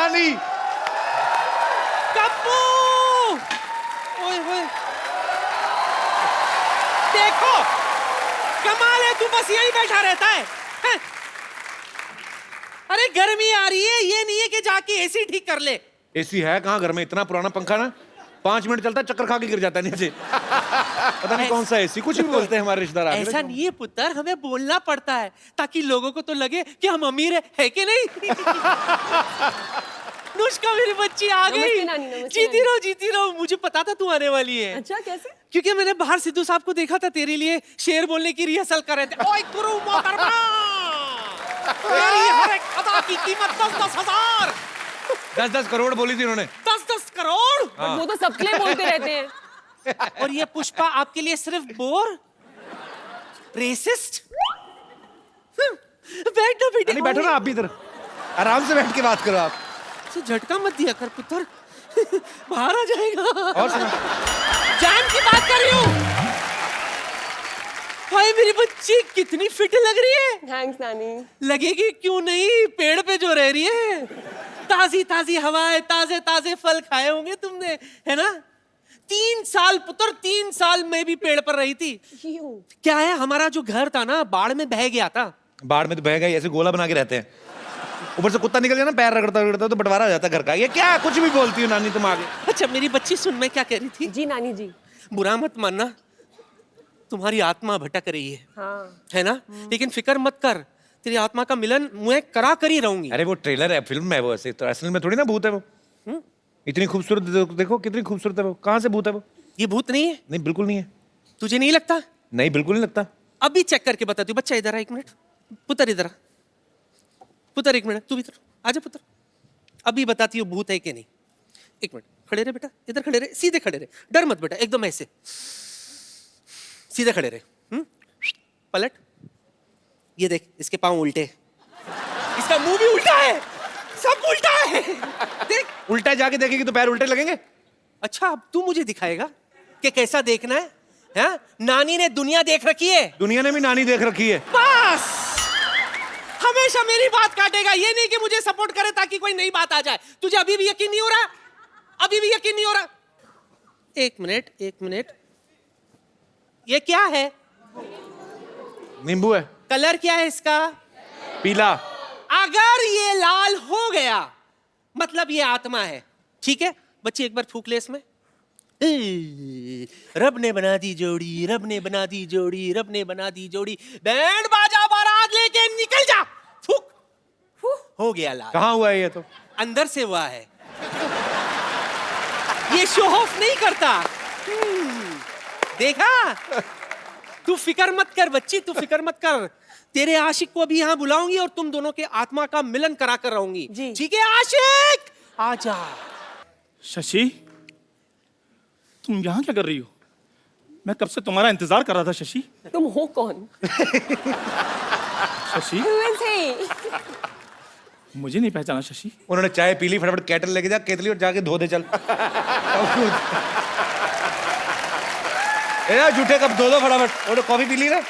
नानी। कप्पू, ओए ओए, देखो कमाल है, तू बस यही बैठा रहता है, हैं? अरे गर्मी आ रही है, ये नहीं है कि जाके एसी ठीक कर ले। एसी है कहाँ घर में? इतना पुराना पंखा ना 5 मिनट चलता है, चक्कर खा के गिर जाता है नीचे। पता नहीं कौन सा एसी, कुछ भी बोलते हैं हमारे रिश्तेदार। ऐसा नहीं है पुत्र, हमें बोलना पड़ता है ताकि लोगों को तो लगे कि हम अमीर है कि नहीं। नुष्का मेरी बच्ची आ गई। नमस्ते नानी, नमस्ते जीती रहो जीती रहो, मुझे पता था तू आने वाली है। अच्छा कैसे? क्योंकि मैंने बाहर सिद्धू साहब को देखा था, तेरे लिए शेर बोलने की रिहर्सल कर रहे थे। ओए गुरु मोहतरमा, तेरी हर एक अदा की कीमत 10,000। 10-10 करोड़ बोली थी उन्होंने। 10-10 करोड़। बट वो तो सबके लिए बोलते रहते हैं। और ये पुष्पा आपके लिए सिर्फ बोर, रेसिस्ट। बैठो बेटे, नहीं बैठो ना आप भी इधर, आराम से बैठ के बात करो आप। तो झटका मत दिया कर पुत्र, बाहर आ जाएगा। और सुना, जान की बात कर रही हूँ। भाई मेरी बच्ची कितनी फिट लग रही है। थैंक्स नानी। लगेगी क्यों नहीं, पेड़ पे जो रह रही है। ताजी ताजी हवाएं, ताजे ताजे फल खाए होंगे तुमने, है ना? 3 साल पुत्र, 3 साल मैं भी पेड़ पर रही थी। क्यों? क्या है, हमारा जो घर था ना बाढ़ में बह गया था। बाढ़ में तो बह गए, ऐसे गोला बना के रहते हैं, ऊपर से कुत्ता निकल जाए ना, पैर रगड़ता रगड़ता तो बंटवारा हो जाता है घर का। ये क्या कुछ भी बोलती हो नानी तुम आगे। अच्छा मेरी बच्ची सुन, मैं क्या कह रही थी। जी नानी जी। बुरा मत मानना, तुम्हारी आत्मा भटक रही है, हाँ। है ना? लेकिन फिक्र मत कर, तेरी आत्मा का मिलन मैं करा कर ही रहूंगी। अरे वो ट्रेलर है, फिल्म है वो, ऐसे तो असल में थोड़ी ना भूत है वो। इतनी खूबसूरत देखो कितनी खूबसूरत है वो, कहाँ से भूत है वो? ये भूत नहीं है, नहीं बिल्कुल नहीं है। तुझे नहीं लगता? नहीं बिल्कुल नहीं लगता। अभी चेक करके बताती हूँ। बच्चा इधर आ, 1 मिनट। पुत्र इधर आ, पुत्र 1 मिनट, तू भी इधर आजा पुत्र। अभी बताती हूँ भूत है कि नहीं। 1 मिनट खड़े रहे बेटा, इधर खड़े रहे, सीधे खड़े रहे, डर मत बेटा, एकदम ऐसे सीधे खड़े रहे। पलट, ये देख इसके पांव उल्टे, इसका मुंह भी उल्टा है, सब उल्टा है। देख उल्टा जाके देखेगी तो पैर उल्टे लगेंगे। अच्छा अब तू मुझे दिखाएगा कि कैसा देखना है, हाँ? नानी ने दुनिया देख रखी है, दुनिया ने भी नानी देख रखी है। बस हमेशा मेरी बात काटेगा, ये नहीं कि मुझे सपोर्ट करे ताकि कोई नई बात आ जाए। तुझे अभी भी यकीन नहीं हो रहा? अभी भी यकीन नहीं हो रहा? 1 मिनट 1 मिनट, ये क्या है? नींबू है। कलर क्या है इसका? पीला। अगर ये लाल हो गया मतलब ये आत्मा है, ठीक है? बच्ची एक बार फूक ले इसमें। रब ने बना दी जोड़ी, रब ने बना दी जोड़ी, रब ने बना दी जोड़ी, बैंड बाजा बारात लेके निकल जा। फूक, हो गया लाल। कहाँ हुआ है ये? तो अंदर से हुआ है, ये शो ऑफ नहीं करता। देखा? तू फिक्र मत कर बच्ची, तू फिक्र मत कर। तेरे आशिक को भी यहाँ बुलाऊंगी और तुम दोनों के आत्मा का मिलन करा कर रहूंगी। जी। ठीक है आशिक, आजा। शशि, तुम यहाँ क्या कर रही हो? मैं कब से तुम्हारा इंतजार कर रहा था शशि। तुम हो कौन? Shashi, Who is he? मुझे नहीं पहचाना शशि। उन्होंने चाय पी ली, फटाफट केटल लेके जा, केतली और जाके धो दे चल। ए झूठे कब धो दो फटाफट, और कॉफी पी ली ना।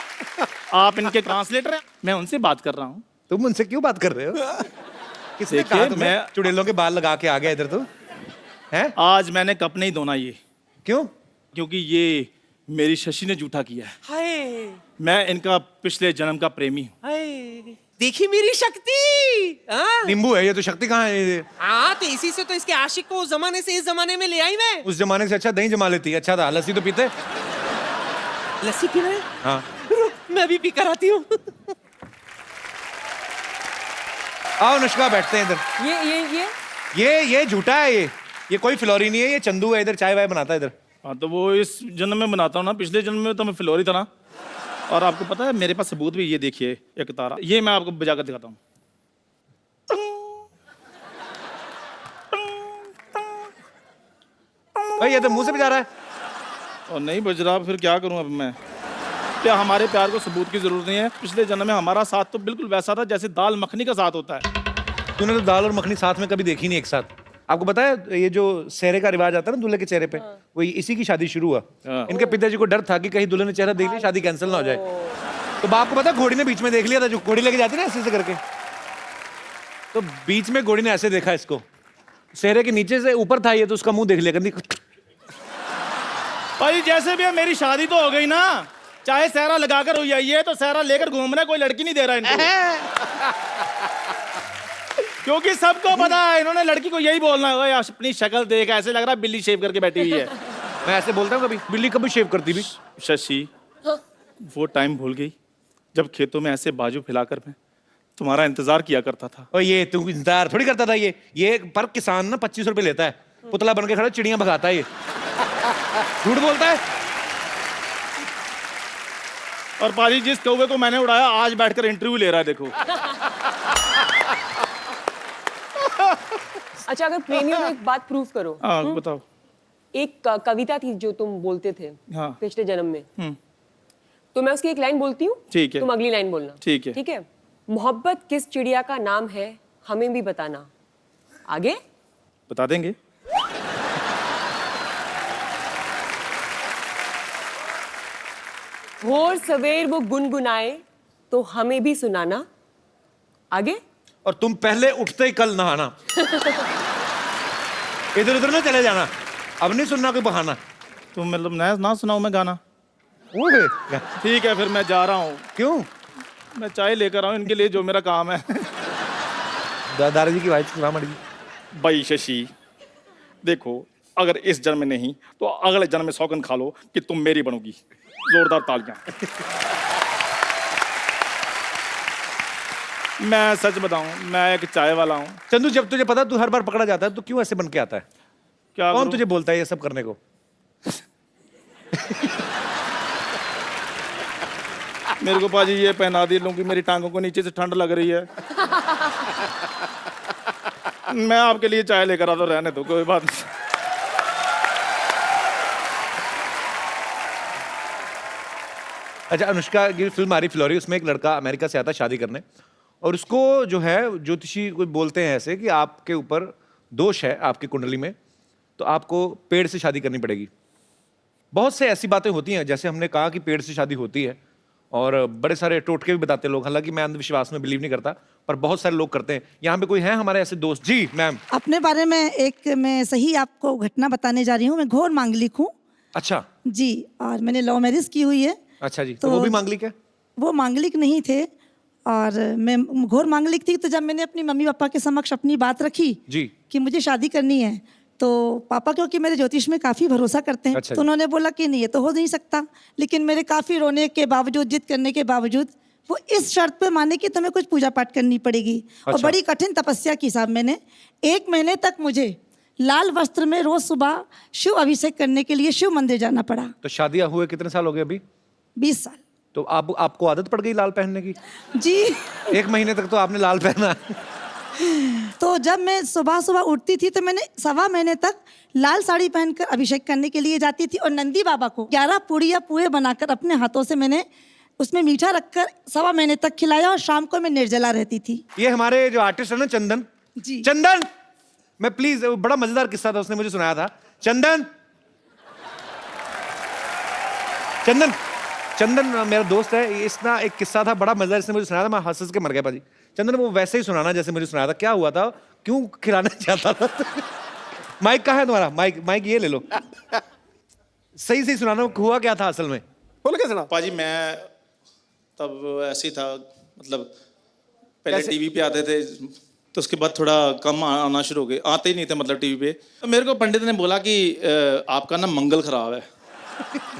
आप इनके ट्रांसलेटर हैं, मैं उनसे बात कर रहा हूँ। तुम उनसे क्यों बात कर रहे हो? किसने देखिए, कहा तुम्हें मैं- चुड़ैलों के बाल लगा के आ गया इधर? तो हैं? आज मैंने कप नहीं धोना ये, क्यों? क्योंकि ये मेरी शशि ने झूठा किया है। हाय मैं इनका पिछले जन्म का प्रेमी हूँ। हाय, देखी मेरी शक्ति। हाँ? नींबू है ये, तो शक्ति कहाँ है ये? हाँ तो इसी से तो इसके आशिक को उस जमाने से इस जमाने में ले आई मैं। उस जमाने से अच्छा दही जमा लेती। अच्छा था, लस्सी तो पीते। लस्सी पी रहे हैं? हाँ रुक, मैं भी पी कर आती हूँ। आओ नुष्का, बैठते हैं इधर। ये झूठा है ये कोई फिलौरी नहीं है, ये चंदू है, इधर चाय वाय बनाता है इधर। हाँ तो वो इस जन्म में बनाता हूँ ना, पिछले जन्म में तो मैं फिलौरी था ना। और आपको पता है मेरे पास सबूत भी, ये देखिए एक तारा, ये मैं आपको बजाकर दिखाता हूँ। भाई ये तो मुंह से बजा रहा है। और नहीं बज रहा, फिर क्या करूं अब मैं? क्या हमारे प्यार को सबूत की जरूरत नहीं है? पिछले जन्म में हमारा साथ तो बिल्कुल वैसा था जैसे दाल मखनी का साथ होता है। तूने तो दाल और मखनी साथ में कभी देखी नहीं एक साथ। आपको पता है ये जो सेहरे का रिवाज आता है ना दूल्हे के चेहरे पे, वो इसी की शादी शुरू हुआ। इनके पिताजी को डर था कि कहीं दूल्हे ने चेहरा देख लिया शादी कैंसिल ना हो जाए। तो बाप को पता है घोड़ी ने बीच में देख लिया था, जो घोड़ी लेके जाती है ना ऐसे ऐसे करके, तो बीच में घोड़ी ने ऐसे देखा इसको, सेहरे के नीचे से ऊपर था ये, तो उसका मुंह देख लिया करती। भाई जैसे भी है, मेरी शादी तो हो गई ना, चाहे सहरा लगाकर हो जाए, ये तो सहरा लेकर घूम रहा है, कोई लड़की नहीं दे रहा इनको। क्योंकि सबको पता है इन्होंने लड़की को यही बोलना है, यार अपनी शक्ल देख, ऐसे लग रहा है बिल्ली शेव करके बैठी हुई है। मैं ऐसे बोलता हूँ, कभी बिल्ली कभी शेव करती भी। शशि, वो टाइम भूल गई जब खेतों में ऐसे बाजू फैलाकर मैं तुम्हारा इंतजार किया करता था। और ये तू इंतजार थोड़ी करता था, ये पर किसान ना 25 रुपए लेता है, पुतला बन के खड़ा चिड़ियां भगाता है ये। झूठ बोलता है। और पाजी जिस कौवे को मैंने उड़ाया आज बैठकर इंटरव्यू ले रहा है, देखो। अच्छा, अगर प्रेमी हो तो एक बात प्रूव करो। हाँ बताओ। एक कविता थी जो तुम बोलते थे हाँ। पिछले जन्म में। तो मैं उसकी एक लाइन बोलती हूँ, ठीक है। तुम अगली लाइन बोलना। ठीक है। ठीक है। मोहब्बत किस चिड़िया का नाम है, हमें भी बताना। आगे बता देंगे। भोर सवेर वो गुनगुनाए तो हमें भी सुनाना। आगे और तुम पहले उठते ही कल नहाना। इधर उधर ना चले जाना, अब नहीं सुनना कोई बहाना। तुम मतलब ना सुनाऊं मैं गाना? ओहे, ठीक है फिर मैं जा रहा हूँ। क्यों? मैं चाय लेकर आऊँ इनके लिए, जो मेरा काम है। दादाजी की वाइफ सुना मड़ी। भाई शशि देखो, अगर इस जन्म में नहीं तो अगले जन्म में सौगंध खा लो कि तुम मेरी बनोगी। जोरदार तालियां। मैं सच बताऊं, मैं एक चाय वाला हूं। चंदू, जब तुझे पता तू हर बार पकड़ा जाता है तो क्यों ऐसे बन के आता है? क्या कौन करूं? तुझे बोलता है ये सब करने को? मेरे को पाजी ये पहना दी लूंगी, मेरी टांगों को नीचे से ठंड लग रही है। मैं आपके लिए चाय लेकर आता, रहने दो, कोई बात नहीं। अच्छा, अनुष्का की फिल्म आ रही फ्लोरी, उसमें एक लड़का अमेरिका से आता है शादी करने, और उसको जो है ज्योतिषी कोई बोलते हैं ऐसे कि आपके ऊपर दोष है आपकी कुंडली में, तो आपको पेड़ से शादी करनी पड़ेगी। बहुत से ऐसी बातें होती हैं, जैसे हमने कहा कि पेड़ से शादी होती है, और बड़े सारे टोटके भी बताते हैं लोग। हालांकि मैं अंधविश्वास में बिलीव नहीं करता, पर बहुत सारे लोग करते हैं। यहाँ पे कोई है हमारे ऐसे दोस्त? जी मैम। अपने बारे में एक मैं सही आपको घटना बताने जा रही हूँ। मैं घोर मांगलिक हूँ अच्छा जी, और मैंने लव मैरिज की हुई है। अच्छा जी, तो वो भी मांगलिक है? वो मांगलिक नहीं थे, और मैं घोर मांगलिक थी। तो जब मैंने अपनी मम्मी पापा के समक्ष अपनी बात रखी जी कि मुझे शादी करनी है, तो पापा क्योंकि मेरे ज्योतिष में काफ़ी भरोसा करते हैं, अच्छा तो उन्होंने बोला कि नहीं, ये तो हो नहीं सकता। लेकिन मेरे काफ़ी रोने के बावजूद, जिद करने के बावजूद, वो इस शर्त पे माने कि तुम्हें कुछ पूजा पाठ करनी पड़ेगी। और अच्छा। बड़ी कठिन तपस्या की साहब मैंने। 1 महीने तक मुझे लाल वस्त्र में रोज सुबह शिव अभिषेक करने के लिए शिव मंदिर जाना पड़ा। तो शादियां हुए कितने साल हो गए अभी? 20 साल। तो आपको आदत पड़ गई लाल पहनने की? जी। 1 महीने तक तो आपने लाल पहना। तो जब मैं सुबह सुबह उठती थी तो मैंने 1.25 महीने तक लाल साड़ी पहनकर अभिषेक करने के लिए जाती थी। और नंदी बाबा को 11 पूड़ियाँ पुए बनाकर अपने हाथों से मैंने उसमें मीठा रखकर 1.25 महीने तक खिलाया, और शाम को मैं निर्जला रहती थी। ये हमारे जो आर्टिस्ट है ना, चंदन जी। चंदन, मैं प्लीज, बड़ा मजेदार किस्सा था, उसने मुझे सुनाया था। चंदन चंदन चंदन मेरा दोस्त है, इसना एक किस्सा था बड़ा मजेदार, इसने मुझे सुनाया था, मैं हंस हंस के मर गया पाजी। चंदन वो वैसे ही सुनाना जैसे मुझे सुनाया था। क्या हुआ था, क्यों खिलाना चाहता था? माइक कहाँ है तुम्हारा? माइक ये ले लो। सही सही सुनाना, हुआ क्या था असल में? बोल के सुना। पाजी मैं तब ऐसे ही था, मतलब पहले कैसे? टीवी पे आते थे, तो उसके बाद थोड़ा कम आना शुरू हो गए, आते ही नहीं थे मतलब टीवी पे। तो मेरे को पंडित ने बोला कि आपका ना मंगल खराब है।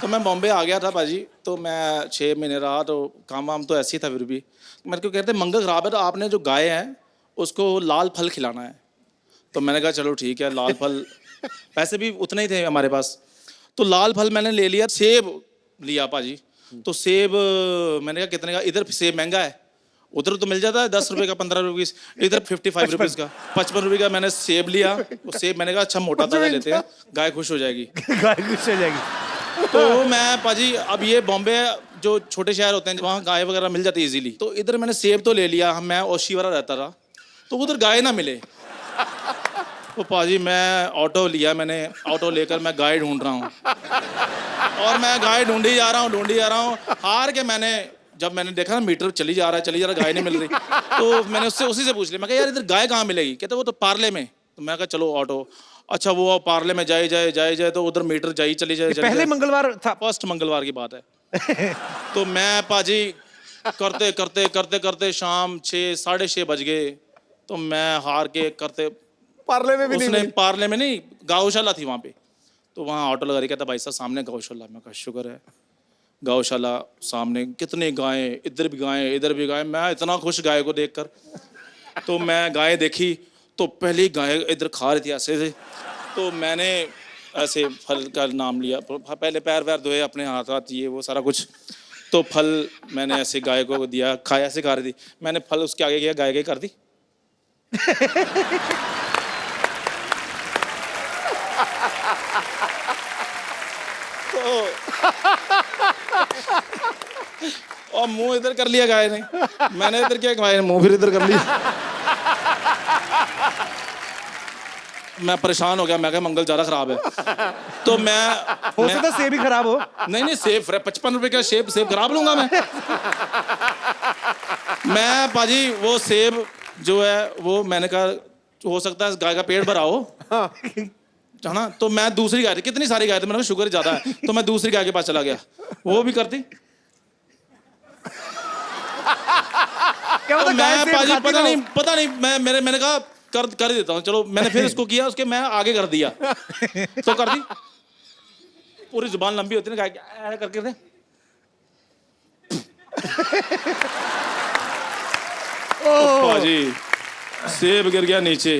तो मैं बॉम्बे आ गया था पाजी, तो मैं 6 महीने रहा, तो काम वाम तो ऐसे ही था। फिर भी मेरे को कहते मंगल खराब है, तो आपने जो गाय है उसको लाल फल खिलाना है। तो मैंने कहा चलो ठीक है, लाल फल पैसे भी उतने ही थे हमारे पास, तो लाल फल मैंने ले लिया। सेब लिया पाजी, तो सेब मैंने कहा कितने का, इधर सेब महंगा है, उधर तो मिल जाता है 10 रुपए का, 15 रुपए का, इधर 55 रुपीज़ का, 55 रुपए का मैंने सेब लिया। वो सेब मैंने कहा अच्छा मोटा ताजा लेते हैं, गाय खुश हो जाएगी। गाय खुश हो जाएगी। तो मैं पाजी, अब ये बॉम्बे जो छोटे शहर होते हैं वहाँ गाय वगैरह मिल जाती है इजीली, तो इधर मैंने सेब तो ले लिया। मैं ओशीवारा रहता था, तो उधर गाय ना मिले, तो पाजी मैं ऑटो लिया, मैंने ऑटो लेकर मैं गाय ढूंढ रहा हूँ, और मैं गाय ढूंढी जा रहा हूँ। हार के जब मैंने देखा ना मीटर चली जा रहा है, गाय नहीं मिल रही, तो मैंने उससे उसी से पूछ लिया, मैं कहा यार इधर गाय कहाँ मिलेगी? कहते वो तो पार्ले में तो मैं कहा चलो ऑटो। अच्छा वो पार्ले में जाए तो उधर मीटर जाई चली जाए पहले मंगलवार था। फर्स्ट मंगलवार की बात है। तो मैं पाजी करते करते करते करते शाम 6 साढ़े 6 बज गए। तो मैं हार के करते पार्ले में भी नहीं उसने मिली। पार्ले में नहीं, गौशाला थी वहाँ पे। तो वहाँ ऑटो लगा रही, कहता भाई साहब सामने गौशाला। मैं कहा शुक्र है। गौशाला सामने, कितने गायें, इधर भी गायें इधर भी गायें। मैं इतना खुश गाय को देखकर। तो मैं गाय देखी तो पहली गाय इधर खा रही थी ऐसे से। तो मैंने ऐसे फल का नाम लिया, पहले पैर वैर धोए अपने हाथ ये वो सारा कुछ। तो फल मैंने ऐसे गाय को दिया, खाया, ऐसे खा रही थी। मैंने फल उसके आगे किया, गाय कर दी। और मुंह इधर कर लिया गाय ने, मैंने इधर किया, गाय ने मुंह फिर इधर कर लिया। मैं परेशान हो गया, मैं कहा मंगल ज्यादा खराब है। तो हो सकता है सेब ही खराब हो। नहीं सेब 55 रुपए का सेब खराब लूंगा मैं पाजी वो सेब जो है वो मैंने कहा हो सकता है गाय का पेट भरा हो है ना। तो मैं दूसरी गाय थी, कितनी सारी गाय थी, मैंने कहा शुगर ज्यादा है। तो मैं दूसरी गाय के पास चला गया, वो भी करती। क्या तो होता गाय मैं सेब पाजी खाती ना हो? पता नहीं मैंने कहा कर ही देता हूँ चलो। मैंने फिर इसको किया, उसके मैं आगे कर दिया तो कर दी। पूरी जुबान लंबी होती है ना गाय की, ऐसे करके दे। पाजी सेब गिर गया नीचे।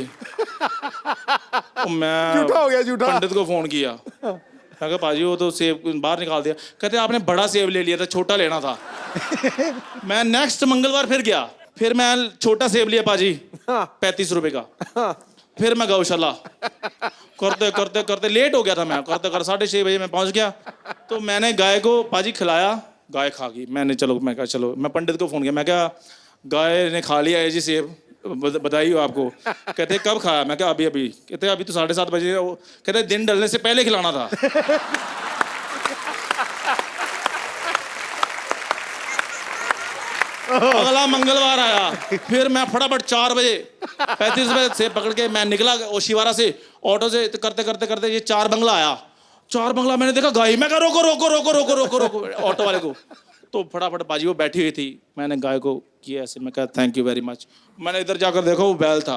तो मैं झूठा हो गया, झूठा। पंडित को फोन किया, मैं कहा पाजी वो तो सेब बाहर निकाल दिया। कहते आपने बड़ा सेब ले लिया था, छोटा लेना था। मैं नेक्स्ट मंगलवार फिर गया, फिर मैं छोटा सेब लिया पाजी 35 रुपए का। फिर मैं गौशाला करते करते करते लेट हो गया था। मैं करते कर 6:30 बजे मैं पहुंच गया। तो मैंने गाय को पाजी खिलाया, गाय खा गई। मैं कहा चलो, मैं पंडित को फोन किया, मैं क्या गाय ने खा लिया है जी सेब, बधाई हो आपको। कहते कब खाया, मैं क्या अभी। कहते अभी तो 7:30 बजे। कहते दिन ढलने से पहले खिलाना था। अगला मंगलवार आया, फिर मैं फटाफट 4 बजे 35 रुपए से पकड़ के मैं निकला ओशिवारा से ऑटो से। करते करते करते ये 4 बंगला आया। 4 बंगला मैंने देखा गाय, मैं कहा रोको रोको रोको रोको रोको रोको ऑटो वाले को। तो फटाफट बाजी वो बैठी हुई थी, मैंने गाय को किया ऐसे, मैं कहा थैंक यू वेरी मच। मैंने इधर जाकर देखा वो बैल था।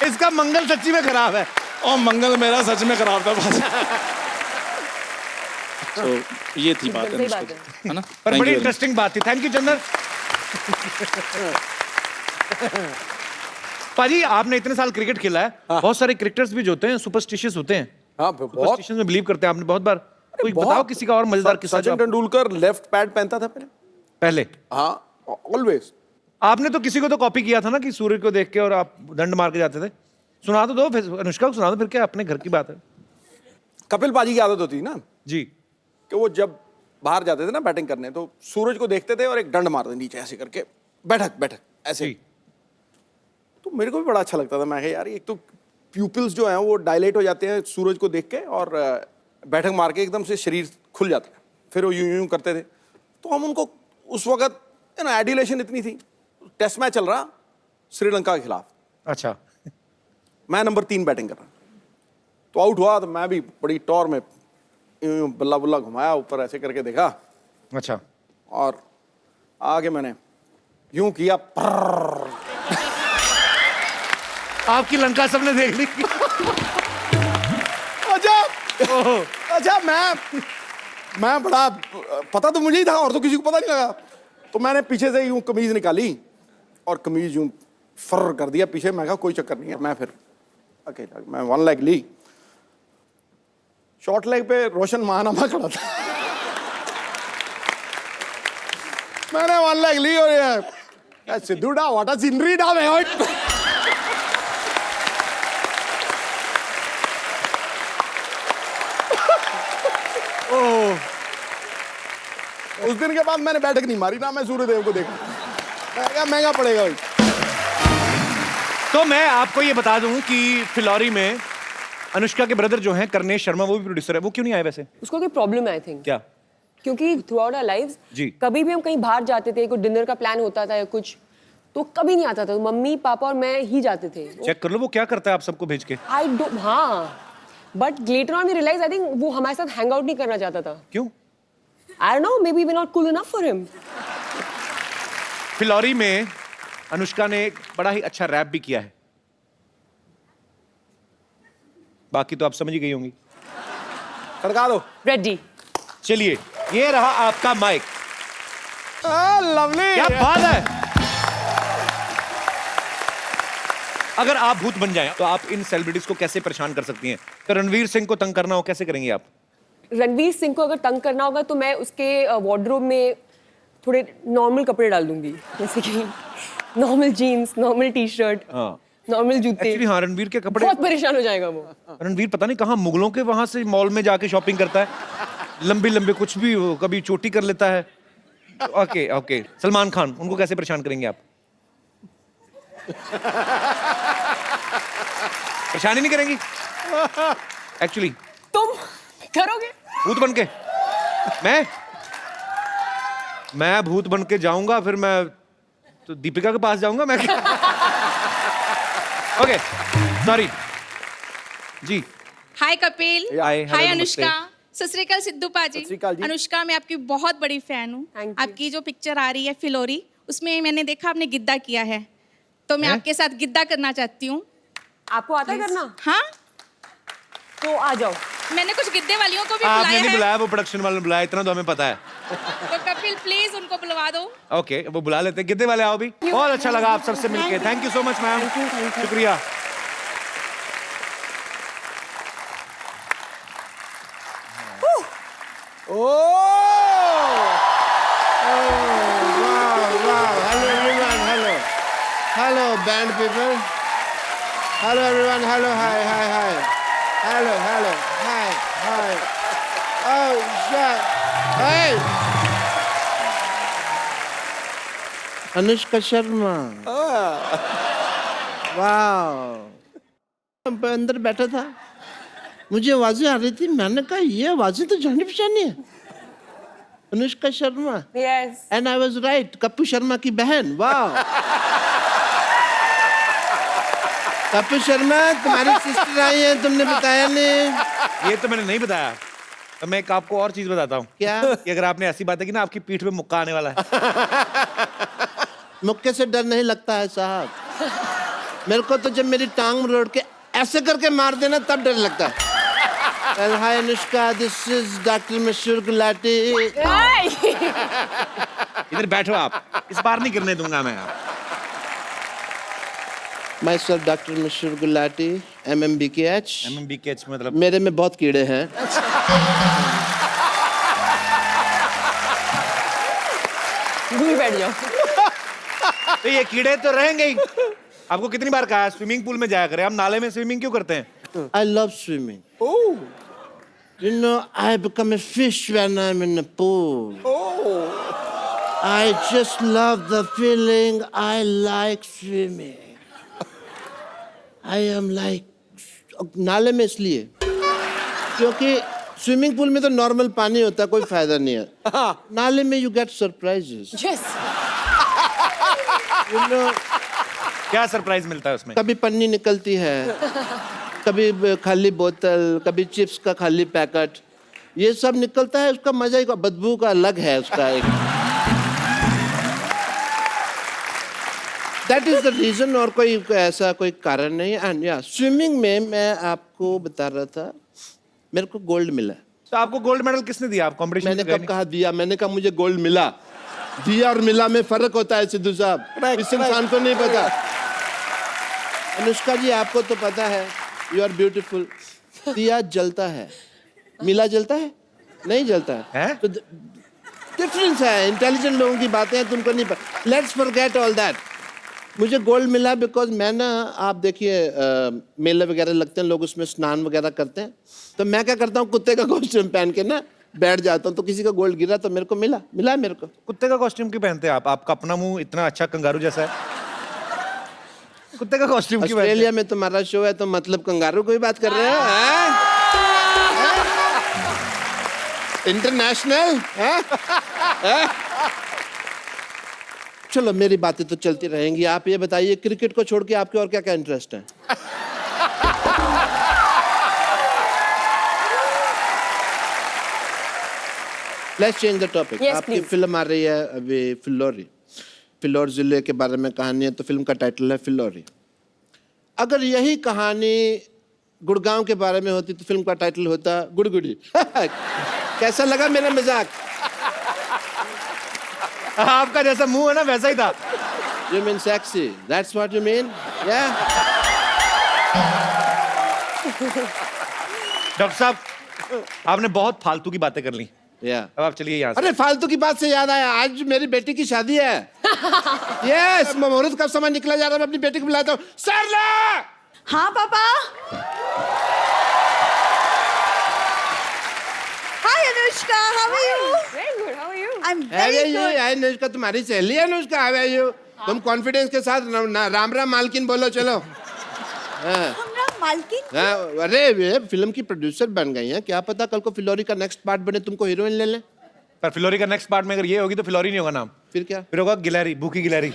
इसका मंगल सच्ची में खराब है। और मंगल मेरा सच में खराब था बाजी। तो ये थी बात सही बात है ना। पर Thank बड़ी you very much. इंटरेस्टिंग बात थी। थैंक यू चंदन। पाजी आपने इतने साल क्रिकेट खेला है, बहुत सारे क्रिकेटर्स भी जो होते हैं सुपरस्टिशियस होते हैं। हाँ बहुत। सुपरस्टिशन में बिलीव करते हैं। आपने बहुत बार कोई बताओ किसी का और मजेदार किस्सा जो सचिन तेंदुलकर लेफ्ट पैड पहनता था पहले। हाँ ऑलवेज। आपने तो किसी को तो कॉपी किया था ना कि सूर्य को देख के और आप दंड मार के जाते थे। सुना तो दो फिर, अनुष्का को सुना दो फिर, क्या अपने घर की बात है। कपिल पाजी की आदत होती थी ना जी। कि वो जब बाहर जाते थे ना बैटिंग करने, तो सूरज को देखते थे और एक डंड मारते नीचे ऐसे करके, बैठक ऐसे। जी। तो मेरे को भी बड़ा अच्छा लगता था। मैं यार एक तो प्यूपिल्स जो हैं वो डायलेट हो जाते हैं सूरज को देख के, और बैठक मार के एकदम से शरीर खुल जाता है। फिर वो यूं यूं करते थे। तो हम उनको उस वक्त एडिलेशन इतनी थी। टेस्ट मैच चल रहा श्रीलंका के खिलाफ, अच्छा। मैं नंबर 3 बैटिंग कर रहा, तो आउट हुआ। तो मैं भी बड़ी टॉर में यूं बल्ला बुल्ला घुमाया, ऊपर ऐसे करके देखा, अच्छा। और आगे मैंने यूं किया, आपकी लंका सबने देख ली। अच्छा मैं बड़ा, पता तो मुझे ही था और तो किसी को पता नहीं लगा। तो मैंने पीछे से यूं कमीज निकाली और कमीज यूं फर कर दिया पीछे। मैं कहा कोई चक्कर नहीं है। मैं फिर अकेला, मैं 1 लेग ली। शॉर्ट लेग पे रोशन महानामा खड़ा था। मैंने 1 लेग ली और ये सिद्धू डा व्हाट अ सीनरी डा मैं। उस दिन के बाद मैंने बैठक नहीं मारी ना, मैं सूर्यदेव को देखा। मैं क्या महंगा पड़ेगा भाई। तो मैं आपको ये बता दूं कि फिलौरी में अनुष्का के ब्रदर जो हैं करनेश शर्मा, वो भी प्रोड्यूसर है। वो क्यों नहीं आए वैसे? उसको कोई प्रॉब्लम है आई थिंक। क्या? क्योंकि थ्रू आउट आवर लाइव्स जी। कभी भी हम कहीं बाहर जाते थे, कोई डिनर का प्लान होता था या कुछ, तो कभी नहीं आता था, मम्मी पापा और मैं ही जाते थे। चेक कर लो वो क्या करता है आप सबको भेज के। आई डोंट, हाँ, but later on we realise I think वो हमारे साथ हैंग आउट नहीं करना चाहता था। क्यों? I don't know, maybe we not cool enough for him. Phillauri में अनुष्का ने एक बड़ा ही अच्छा रैप भी किया है, बाकी तो आप समझ ही गई होंगी। खड़का दो। रेडी। चलिए, ये रहा आपका माइक। लवली। क्या बात है। अगर आप भूत बन जाएं तो आप इन सेलिब्रिटीज को कैसे परेशान कर सकती हैं? तो रणवीर सिंह को तंग करना हो कैसे करेंगी आप? रणवीर सिंह को अगर तंग करना होगा तो मैं उसके वार्डरोब में थोड़े नॉर्मल कपड़े डाल दूंगी, जैसे कि normal jeans, normal T shirt, हाँ। नॉर्मल जूते। एक्चुअली हाँ, रणवीर के कपड़े, बहुत परेशान हो जाएगा वो। रणवीर पता नहीं कहाँ मुगलों के वहां से मॉल में जाके शॉपिंग करता है, लंबे लंबे कुछ भी, कभी चोटी कर लेता है। ओके ओके, सलमान खान, उनको कैसे परेशान करेंगे आप? परेशानी नहीं करेंगी एक्चुअली? तुम करोगे? भूत बन के? मैं भूत बन के जाऊंगा, फिर मैं तो दीपिका के पास जाऊंगा मैं। ओके सॉरी जी। हाय कपिल, हाय, हेलो, हाय नमस्ते। अनुष्का, सत श्री अकाल सिद्धू पाजी। सत श्री अकाल जी। अनुष्का, मैं आपकी बहुत बड़ी फैन हूँ। Thank you। आपकी जो पिक्चर आ रही है फिलौरी, उसमें मैंने देखा आपने गिद्दा किया है, तो मैं हैं? आपके साथ गिद्दा करना चाहती हूँ। आपको आता है करना? हाँ, तो आ जाओ। मैंने कुछ गिद्दे वालियों को भी आपने बुलाया नहीं है, बुलाया, वो प्रोडक्शन वाले ने बुलाया, इतना तो हमें पता है। तो कपिल प्लीज उनको बुलवा दो। ओके, वो बुला लेते हैं। गिद्दे वाले आओ भी। बहुत अच्छा लगा आप सबसे मिलके। Thank you so much ma'am, शुक्रिया। Hello, band people. Hello, everyone. Hello, hi. Hello, hi. Oh, shit. Hey! Anushka Sharma. वाह, अंदर बैठा था, मुझे आवाजें आ रही थी, मैंने कहा ये आवाजें तो जानी पहचानी है, Anushka Sharma. Yes. And I was right, Kappu Sharma की बहन। वाह, कप्पू शर्मा तुम्हारी सिस्टर आई है, तुमने बताया नहीं। ये तो मैंने नहीं बताया। तो मैं एक आपको और चीज बताता हूँ। क्या? कि अगर आपने ऐसी बातें की ना, आपकी पीठ पे मुक्का आने वाला है। मुक्के से डर नहीं लगता है साहब, मेरे को तो जब मेरी टांग मरोड़ के ऐसे करके मार देना तब डर लगता है। Well, hi Anushka, this is Dr. Mashur Gulati. इधर बैठो आप, इस बार नहीं करने दूंगा मैं आप। Myself Dr. Mashur Gulati, MMBKH. MMBKH मतलब? मेरे में बहुत कीड़े हैं। दूर बैठ जाओ। तो ये कीड़े तो रहेंगे ही। आपको कितनी बार कहा स्विमिंग पूल में जाया करें, आप नाले में स्विमिंग क्यों करते हैं? I love swimming. Oh. You know, I become a fish when I'm in the pool. Oh. I just love the feeling. I like swimming. I am like नाले में इसलिए क्योंकि स्विमिंग पूल में तो नॉर्मल पानी होता है, कोई फायदा नहीं है। नाले में you get surprises. Yes. You know, क्या सरप्राइज मिलता है उसमें? कभी पन्नी निकलती है, कभी खाली बोतल, कभी चिप्स का खाली पैकेट, ये सब निकलता है। उसका मजा ही, बदबू का अलग है उसका एक। दैट इज द रीजन, और कोई ऐसा कोई कारण नहीं। एंड या स्विमिंग में मैं आपको बता रहा था, मेरे को गोल्ड मिला। तो आपको गोल्ड मेडल किसने दिया? आप कॉम्पिटिशन मैंने कब कहा दिया? मैंने कहा मुझे गोल्ड मिला। दिया और मिला में फर्क होता है सिद्धू साहब, इस इंसान को नहीं पता। अनुष्का जी आपको तो पता है, यू आर ब्यूटीफुल। दिया जलता है, मिला जलता है? नहीं जलता है। तो डिफरेंस है, इंटेलिजेंट लोगों की बातें हैं, तुमको नहीं पता। Let's forget all that. मुझे गोल्ड मिला बिकॉज मैं ना, आप देखिए मेले वगैरह लगते हैं, लोग उसमें स्नान वगैरह करते हैं, तो मैं क्या करता हूँ, कुत्ते का कॉस्ट्यूम पहन के ना बैठ जाता हूँ, तो किसी का गोल्ड गिरा तो मेरे को मिला मेरे को। कुत्ते का कॉस्ट्यूम क्यों पहनते हैं आप? आपका अपना मुंह इतना अच्छा कंगारू जैसा है, कुत्ते का कॉस्ट्यूम क्यों? ऑस्ट्रेलिया में तुम्हारा शो है तो मतलब कंगारू कोई बात कर रहे हो? इंटरनेशनल। चलो मेरी बातें तो चलती रहेंगी, आप ये बताइए क्रिकेट को छोड़ के आपके और क्या क्या इंटरेस्ट है? Let's change the topic. Yes, आपकी please. फिल्म आ रही है अभी, फिल्लौरी। फिल्लौर जिले के बारे में कहानी है, तो फिल्म का टाइटल है फिल्लौरी। अगर यही कहानी गुड़गांव के बारे में होती तो फिल्म का टाइटल होता गुड़गुड़ी। कैसा लगा मेरा मजाक? आपका जैसा मुंह है ना वैसा ही था। You mean sexy? That's what you mean? Yeah? Doctor साहब, आपने बहुत फालतू की बातें कर ली। Yeah. अब आप चलिए यहाँ से। अरे फालतू की बात से याद आया, आज मेरी बेटी की शादी है। यस, मुहूर्त का समय निकला जा रहा है, मैं अपनी बेटी को बुलाता हूँ। सरला! हाँ पापा। Hi Anushka, how are you? Very good. How are you? I am very good. Anushka तुम्हारी सहेली है अनुष्का, हाउ आर यू? तुम कॉन्फिडेंस के साथ राम राम मालकिन बोलो, चलो। हाँ। हमरा मालकिन। हाँ, अरे वे फिल्म की प्रोड्यूसर बन गई हैं, क्या पता कल को फिल्लौरी का नेक्स्ट पार्ट बने, तुमको हीरोइन ले लें। पर फिल्लौरी का नेक्स्ट पार्ट में अगर ये होगी तो फिल्लौरी नहीं होगा नाम, फिर क्या? फिर होगा गिलहरी, भूखी गिलहरी।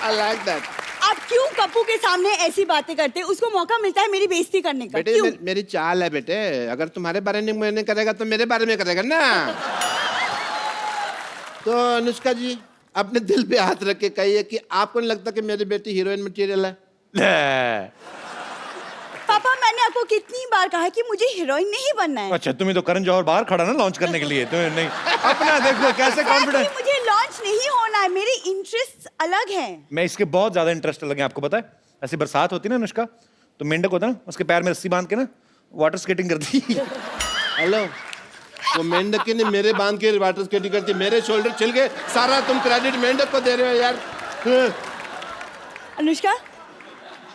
I like that. आप क्यों कप्पू के सामने ऐसी बातें करते हैं? उसको मौका मिलता है मेरी बेइज्जती करने का। बेटे क्यों? मेरी चाल है बेटे, अगर तुम्हारे बारे में मैंने करेगा तो मेरे बारे में करेगा ना। तो अनुष्का जी, अपने दिल पे हाथ रख के कहिए कि आपको नहीं लगता कि मेरी बेटी हीरोइन मटेरियल है? पापा मैंने आपको कितनी बार कहा है कि मुझे हीरोइन नहीं बनना है। अच्छा, तुम्हें तो करण जौहर बाहर खड़ा ना लॉन्च करने के लिए, तुम्हें नहीं अपना देखो कैसे कॉन्फिडेंस। मुझे लॉन्च नहीं होना है, मेरे इंटरेस्ट अलग हैं। मैं इसके बहुत ज्यादा इंटरेस्ट लगे, आपको पता है। ऐसी बरसात होती ना अनुष्का, तो मेंढक होता ना, उसके पैर में रस्सी बांध के ना वाटर स्केटिंग करती। हेलो, वो मेंढक ने मेरे बांध के वाटर स्केटिंग करती, मेरे शोल्डर छिल गए, सारा तुम क्रेडिट मेंढक को दे रहे हो यार। अनुष्का,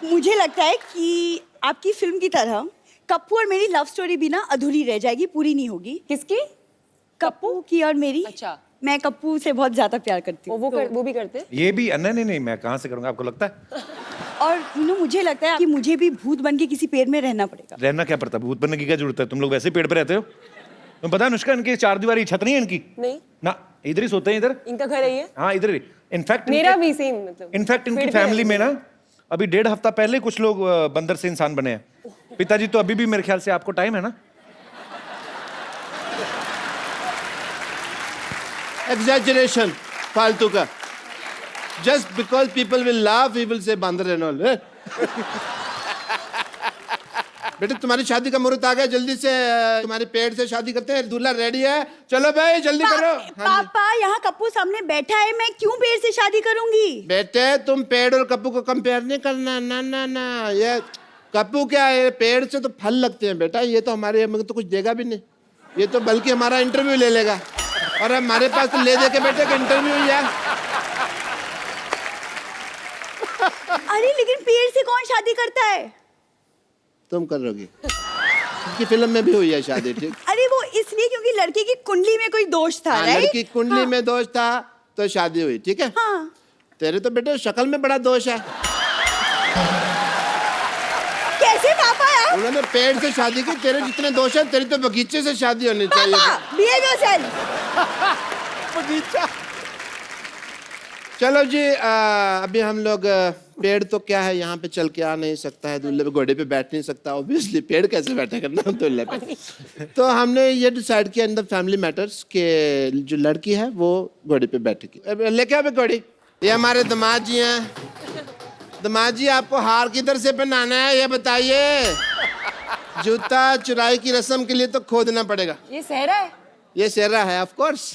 मुझे लगता है कि आपकी फिल्म की तरह कप्पू और मेरी लव स्टोरी भी ना अधूरी रह जाएगी, पूरी नहीं होगी। किसकी? कप्पू की और मेरी। अच्छा। मैं कप्पू से बहुत ज्यादा प्यार करती हूँ। वो भी करते हैं? ये भी नहीं, मैं कहाँ से करूंगा, आपको लगता है? और मुझे लगता है कि मुझे भी भूत बन के किसी पेड़ में रहना पड़ेगा। रहना क्या पड़ता है, भूत बनने की क्या जरूरत है? तुम लोग वैसे ही पेड़ पे रहते हो। तुम पता है अनुष्का, इनकी 4 दीवारी छत नहीं है इनकी नहीं, ना, इधर ही सोते हैं इधर। इनका घर है ये। हाँ इधर ही। इनफैक्ट मेरा भी सेम, मतलब इनफैक्ट इनकी पेड़ पे फैमिली में रहते ना अभी 1.5 हफ्ता पहले कुछ लोग बंदर से इंसान बने हैं। पिताजी तो अभी भी मेरे ख्याल से, आपको टाइम है ना? एग्जैजरेशन फालतू का। Just because people will laugh he will say बांदर एंड ऑल। बेटे तुम्हारी शादी का मुहूर्त आ गया, जल्दी से तुम्हारे पेड़ से शादी करते हैं, दूल्हा रेडी है, चलो भाई जल्दी करो। हाँ जी। पापा यहाँ कप्पू सामने बैठा है, मैं क्यों पेड़ से शादी करूंगी? बेटे तुम पेड़ और कप्पू को कंपेयर नहीं करना, ना ना ना। ये कप्पू क्या है, पेड़ से तो फल लगते हैं बेटा, ये तो हमारे हमें तो कुछ देगा भी नहीं, ये तो बल्कि हमारा इंटरव्यू ले लेगा, और हमारे पास तो ले दे के बेटे का इंटरव्यू ही है। अरे लेकिन पेड़ से कौन शादी करता है? तुम करोगी, की फिल्म में भी हुई है शादी, ठीक? अरे वो इसलिए क्योंकि लड़के की कुंडली में कोई दोष था, हाँ, राइट? लड़की कुंडली में दोष था तो शादी हुई, ठीक है? हाँ। तेरे तो बेटे शक्ल में बड़ा दोष है। कैसे पापा यार? उन्होंने पेड़ से शादी की, तेरे जितने दोष है, तेरी तो बगीचे से शादी होनी चाहिए। पापा, behave yourself। बगीचा। चलो जी, अभी हम लोग पेड़ तो क्या है, यहाँ पे चल के आ नहीं सकता है, दूल्हे पे घोड़े पे बैठ नहीं सकता, ऑब्वियसली पेड़ कैसे बैठे करना दूल्हे पे। तो हमने ये डिसाइड किया इन द फैमिली मैटर्स के जो लड़की है वो घोड़े पे बैठेगी। लेके आओ घोड़ी। ये हमारे दामाद जी हैं। दामाद जी, आपको हार किधर से पहनाना है ये बताइए? जूता चुराई की रस्म के लिए तो खोदना पड़ेगा। ये सहरा है? ये सेहरा है, ऑफ कोर्स।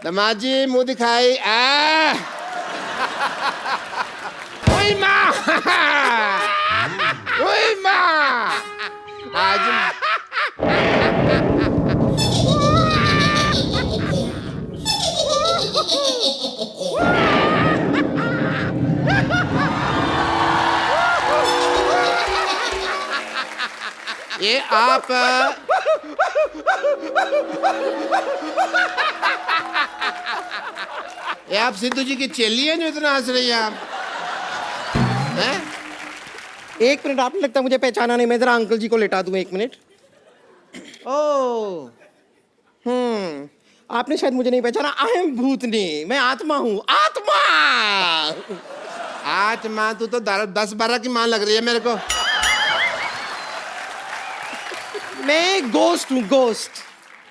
दामाद जी मुंह दिखाई। ओए माँ, ओए माँ, आज ये आप ये आप सिद्धू जी की चेली है जो इतना हंस रही है आप? हैं? एक मिनट, आपने लगता है मुझे पहचाना नहीं, मैं जरा अंकल जी को लेटा दूं, 1 मिनट। ओह, आपने शायद मुझे नहीं पहचाना, आई एम भूतनी, मैं आत्मा हूँ, आत्मा। आत्मा तू तो 10-12 की मां लग रही है मेरे को। मैं गोस्ट हूँ, गोस्ट।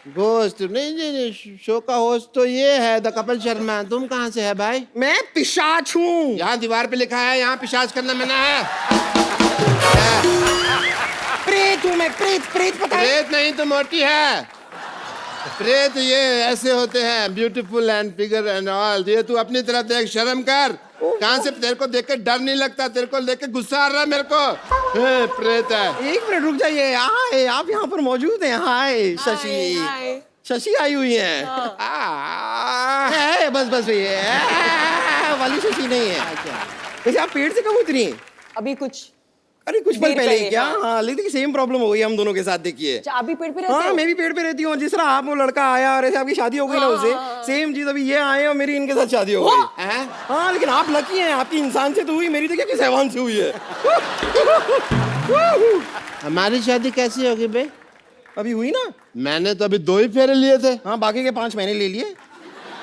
गोस्ट नहीं नहीं नहीं, शो का होस्ट तो ये है द कपिल शर्मा। तुम कहाँ से है भाई? मैं पिशाच हूँ। यहाँ दीवार पे लिखा है यहाँ पिशाच करना मना है। प्रेत हूँ मैं, प्रेत, प्रेत पता है? प्रेत नहीं तो मोटी है। प्रेत ये ऐसे होते हैं, beautiful and figure and all. ये तू अपनी तरफ देख, शर्म कर। कहाँ से तेरे को देख के डर नहीं लगता? तेरे को देख के गुस्सा आ रहा है मेरे को। प्रेत है। एक मिनट रुक जाइए। हाय, आप यहाँ पर मौजूद हैं? हाय शशि, हाय। शशि आई हुई है। है, बस बस ये वाली शशि नहीं है। वैसे आप पेड़ से कब उतरी? अभी कुछ अरे कुछ पल देर पहले पहले, क्या? हाँ। हाँ, लेकिन सेम प्रॉब्लम हो गई हम दोनों के साथ, देखिए। अच्छा, आप भी पेड़ पे रहते हाँ, हो? मैं भी पेड़ पे रहती हूँ। जिस तरह आप वो लड़का आया और ऐसे आपकी शादी हो गई ना उससे, सेम चीज अभी ये आए और मेरी इनके साथ शादी हो गई। हाँ, लेकिन आप लकी हैं, आपकी इंसान से तो हुई, मेरी देखिए किस हैवान से हुई है। हमारी शादी कैसी होगी बे? अभी हुई ना। मैंने तो अभी 2 ही फेरे लिए थे। हाँ, बाकी के 5 मैंने ले लिए।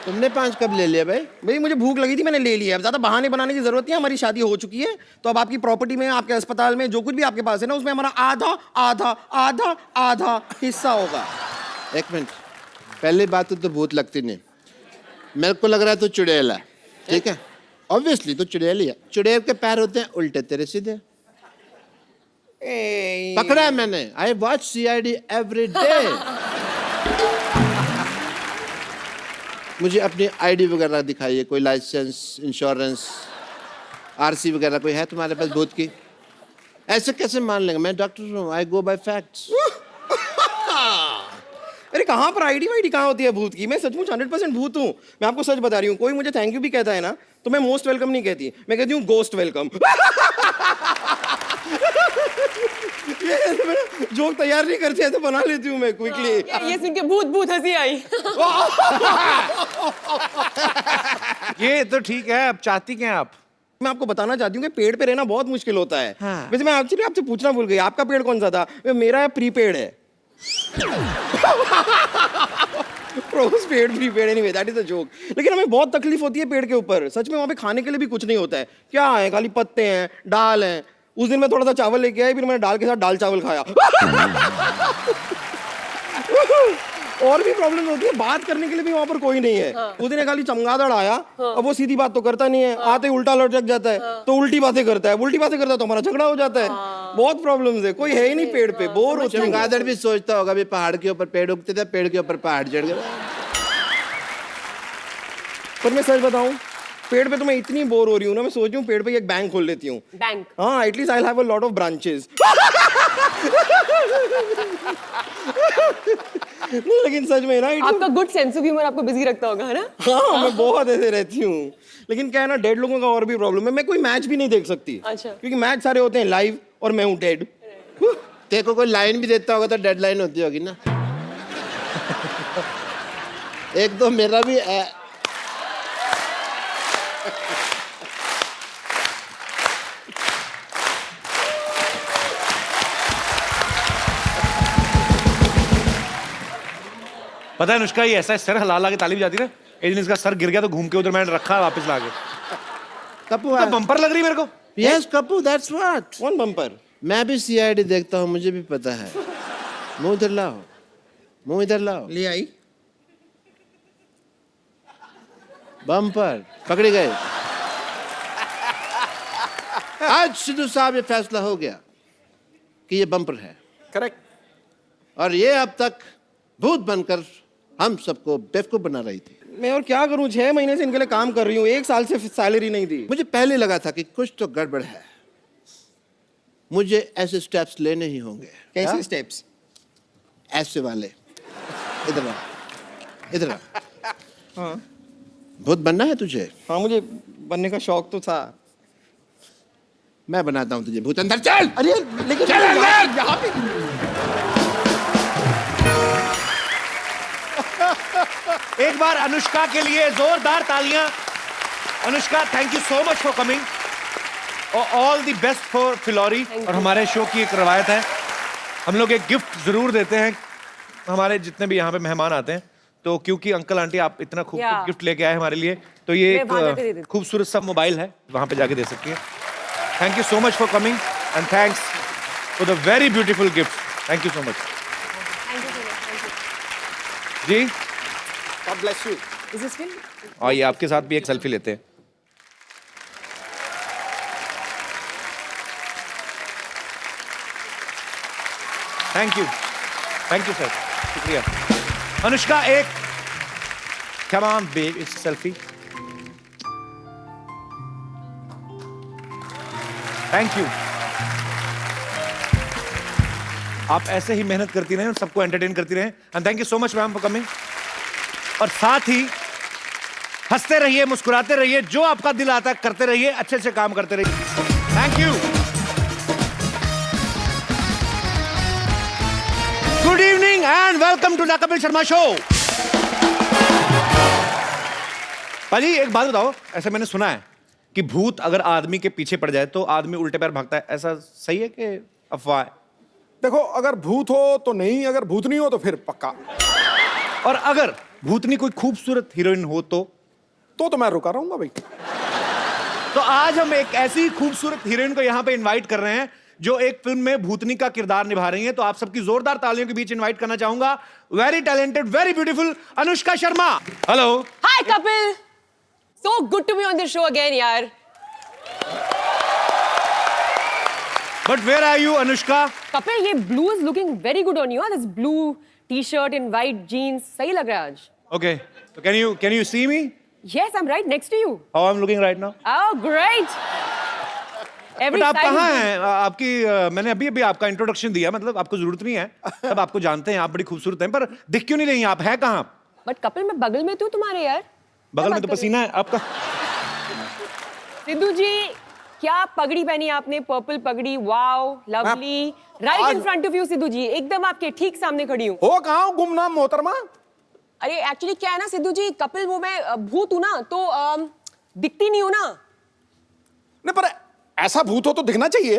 तुमने 5 कब ले लिए भाई? भाई मुझे भूख लगी थी, मैंने ले लिया। अब ज्यादा बहाने बनाने की जरूरत नहीं है, हमारी शादी हो चुकी है। तो अब आपकी प्रॉपर्टी में, आपके अस्पताल में जो कुछ भी आपके पास है ना, उसमें हमारा आधा आधा आधा आधा हिस्सा होगा। एक मिनट, पहली बात तो भूत लगती नहीं। मेरे को लग रहा है तू चुड़ैल है, ठीक है? ऑब्वियसली तो चुड़ैल ही है। चुड़ैल के पैर होते हैं उल्टे, तेरे सीधे। पकड़ा है मैंने। I watch CID every day. मुझे अपनी ID वगैरह दिखाइए, कोई लाइसेंस, इंश्योरेंस, RC वगैरह कोई है तुम्हारे पास भूत की? ऐसे कैसे मान लेंगे? मैं डॉक्टर हूँ, आई गो बाय फैक्ट्स। अरे कहाँ पर ID वाईडी कहाँ होती है भूत की? मैं सचमुच 100% भूत हूँ। मैं आपको सच बता रही हूँ। कोई मुझे थैंक यू भी कहता है ना, तो मैं मोस्ट वेलकम नहीं कहती, मैं कहती हूँ गोस्ट वेलकम। जोक तैयार नहीं करती है तो बना लेती हूँ मैं क्विकली। ये सुन के भूत भूत हंसी आई। ये तो ठीक है, अब चाहती क्या हैं आप? मैं आपको बताना चाहती हूँ कि पेड़ पे रहना बहुत मुश्किल होता है। हाँ। वैसे मैं एक्चुअली आपसे पूछना भूल गई, आपका पेड़ कौन सा था? मेरा प्रीपेड है। Post paid prepaid, anyway that is a joke. लेकिन हमें बहुत तकलीफ होती है पेड़ के ऊपर। सच में वहाँ पे खाने के लिए भी कुछ नहीं होता है। क्या है? खाली पत्ते हैं, दाल है। उस दिन मैं थोड़ा सा चावल लेके आई, फिर मैंने दाल के साथ दाल चावल खाया। और भी प्रॉब्लम होती है, बात करने के लिए भी वहाँ पर कोई नहीं है। उस दिन खाली चमगादड़ आया, अब वो सीधी बात तो करता नहीं है, आते ही उल्टा लटक जाता है, तो उल्टी बातें करता है, उल्टी बातें करता है तो हमारा झगड़ा हो जाता है। बहुत प्रॉब्लम्स है, कोई है ही नहीं पेड़ पे, बोर हो चुके। चमगादड़ भी सोचता होगा भी पहाड़ के ऊपर पेड़ उगते थे, पेड़ के ऊपर पहाड़ चढ़ गए। पर मैं सच बताऊं, पेड़ पे तो मैं इतनी बोर हो रही हूँ ना, मैं सोच रही हूँ पेड़ पे एक बैंक खोल लेती हूँ। बैंक? हाँ, at least I have a lot of branches. नहीं, लेकिन सच में ना आपका गुड सेंस ऑफ ह्यूमर आपको बिजी रखता होगा, है ना? हाँ, मैं बहुत ऐसे रहती हूँ। लेकिन क्या है ना, डेड लोगों का और भी प्रॉब्लम है, मैं कोई मैच भी नहीं देख सकती। अच्छा। क्योंकि मैच सारे होते हैं लाइव और मैं हूँ डेड। तेरे को कोई लाइन भी देता होगा तो डेडलाइन होती होगी ना। एक तो मेरा भी पता है अनुष्का, ये ऐसा है, सर हला के ताली भी जाती है ना, एक दिन इसका सर गिर गया तो घूम के उधर मैंने रखा है वापस लाके। कपूर तो बम्पर लग रही मेरे को। Yes Kapoor, that's what. कौन बम्पर? मैं भी CID देखता हूँ, मुझे भी पता है। मुंह इधर लाओ, मुंह इधर लाओ। ले आई। बम्पर पकड़े गए। आज सिद्धू साहब ये फैसला हो गया कि ये बम्पर है। करेक्ट। और ये अब तक भूत बनकर हम सबको बेवकूफ बना रही थी। मैं और क्या करूं, 6 महीने से इनके लिए काम कर रही हूँ, 1 साल से सैलरी नहीं दी। मुझे पहले लगा था कि कुछ तो गड़बड़ है, मुझे ऐसे स्टेप्स लेने ही होंगे। कैसे स्टेप्स? ऐसे वाले। इधर आ, इधर आ। हाँ भूत बनना है तुझे? हाँ, मुझे बनने का शौक तो था। मैं बनाता हूँ तुझे भूत। अंदर चल। अरे लेकिन चल अंदर। यहाँ पे एक बार अनुष्का के लिए जोरदार तालियां। Anushka, thank you so much for coming और all the best for Phillauri. और हमारे शो की एक रवायत है, हम लोग एक गिफ्ट जरूर देते हैं हमारे जितने भी यहाँ पे मेहमान आते हैं। तो क्योंकि अंकल आंटी आप इतना खूबसूरत Yeah. गिफ्ट लेके आए हमारे लिए, तो ये मैं वहाँ जाके दे एक देती खूबसूरत सा मोबाइल है, वहां पे जाके दे सकती हैं. Thank you so much for coming and thanks for the very beautiful gift. Thank you so much. जी God bless you. Is this film? आइए आपके साथ भी एक सेल्फी लेते हैं. थैंक यू सर, शुक्रिया. अनुष्का एक come on babe, it's selfie. Thank you. आप ऐसे ही मेहनत करती रहें और सबको एंटरटेन करती रहें. And thank you so much ma'am for coming. और साथ ही हंसते रहिए, मुस्कुराते रहिए, जो आपका दिल आता है करते रहिए, अच्छे से काम करते रहिए. Thank you. Good evening and welcome to the Kapil Sharma show. पाजी एक बात बताओ, ऐसे मैंने सुना है कि भूत अगर आदमी के पीछे पड़ जाए तो आदमी उल्टे पैर भागता है, ऐसा सही है कि अफवाह है? देखो, अगर भूत हो तो नहीं, अगर भूत नहीं हो तो फिर पक्का. और अगर भूतनी कोई खूबसूरत हीरोइन हो तो मैं रुका रहूंगा भाई. तो आज हम एक ऐसी खूबसूरत हीरोइन को यहाँ पे इनवाइट कर रहे हैं जो एक फिल्म में भूतनी का किरदार निभा रही हैं. तो आप सबकी जोरदार तालियों के बीच इनवाइट करना चाहूंगा very talented, very beautiful Anushka Sharma. Hello. Hi Kapil. So good to be on the show again, यार. But where are you Anushka? Kapil, ये blue is looking very good on you. This blue t-shirt and white jeans, सही लग रहा है आज. Okay, so can you see me? Yes, I'm right next to you. How I'm looking right now? Oh, great. Every but आप side कहाँ is- हैं? आपकी मैंने अभी आपका इंट्रोडक्शन दिया, मतलब आपको जरूरत नहीं है, सब आपको जानते हैं, आप बड़ी खूबसूरत हैं, पर दिख क्यों नहीं रही? आप है कहाँ? But कपिल, मैं बगल में तू तुम्हारे यार. बगल क्या में तो बात कर पसीना है आपका. सिद्धू जी, क्या पगड़ी पहनी आपने, पर्पल पगड़ी. Wow, lovely. Right in front of you Sidhu ji, एकदम आपके ठीक सामने खड़ी हूँ. हो कहाँ गुमनाम मोहतरमा? अरे एक्चुअली क्या है ना सिद्धू जी, कपिल वो मैं भूत हूँ ना, तो दिखती नहीं हूँ ना. नहीं, पर ऐसा भूत हो तो दिखना चाहिए.